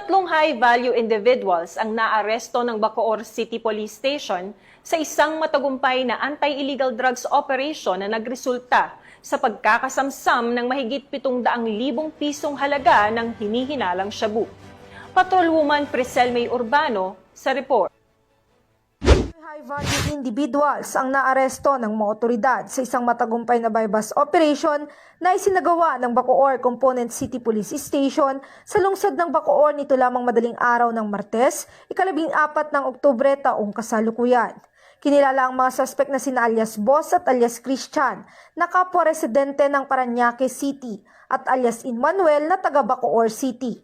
Tatlong high-value individuals ang naaresto ng Bacoor City Police Station sa isang matagumpay na anti-illegal drugs operation na nagresulta sa pagkakasamsam ng mahigit 700,000 pisong halaga ng hinihinalang shabu. Patrolwoman Priscel May Urbano sa report. High-value individuals ang naaresto ng mga otoridad sa isang matagumpay na bypass operation na isinagawa ng Bacoor Component City Police Station sa lungsod ng Bacoor nito lamang madaling araw ng Martes, 14 ng Oktubre taong kasalukuyan. Kinilala ang mga suspect na sina alias Boss at alias Christian na kapwa residente ng Parañaque City at alias Emmanuel na taga Bacoor City.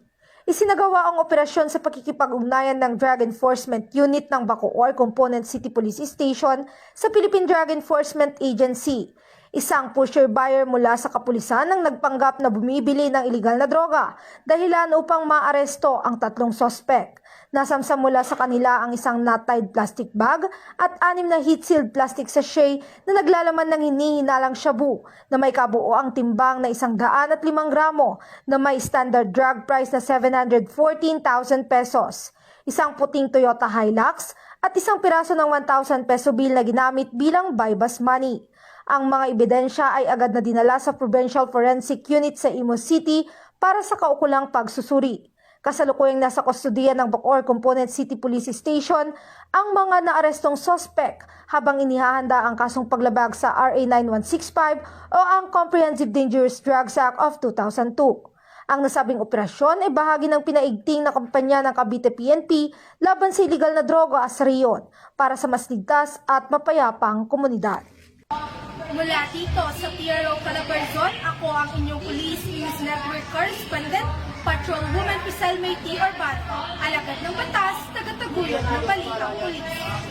Isinagawa ang operasyon sa pakikipag-ugnayan ng Drug Enforcement Unit ng Bacoor Component City Police Station sa Philippine Drug Enforcement Agency. Isang pusher-buyer mula sa kapulisan ang nagpanggap na bumibili ng ilegal na droga dahilan upang maaresto ang tatlong sospek. Nasamsam mula sa kanila ang isang knot-tied plastic bag at 6 na heat-sealed plastic sachet na naglalaman ng hinihinalang shabu na may kabuoang timbang na 105 gramo na may standard drug price na 714,000 pesos. Isang puting Toyota Hilux at isang piraso ng 1,000 peso bill na ginamit bilang bypass money. Ang mga ebidensya ay agad na dinala sa Provincial Forensic Unit sa Imus City para sa kaukulang pagsusuri. Kasalukuyang nasa kustodiya ng Bacoor Component City Police Station ang mga naarestong sospek habang inihahanda ang kasong paglabag sa RA 9165 o ang Comprehensive Dangerous Drugs Act of 2002. Ang nasabing operasyon ay bahagi ng pinaigting na kampanya ng Cavite PNP laban sa iligal na droga sa riyon para sa mas ligtas at mapayapang komunidad. Mula dito sa PRO Calabarzon, ako ang inyong Police News Network Correspondent, Patrolwoman Priscel May Urbano, alagad ng batas, tagataguyod ng balitang pulis.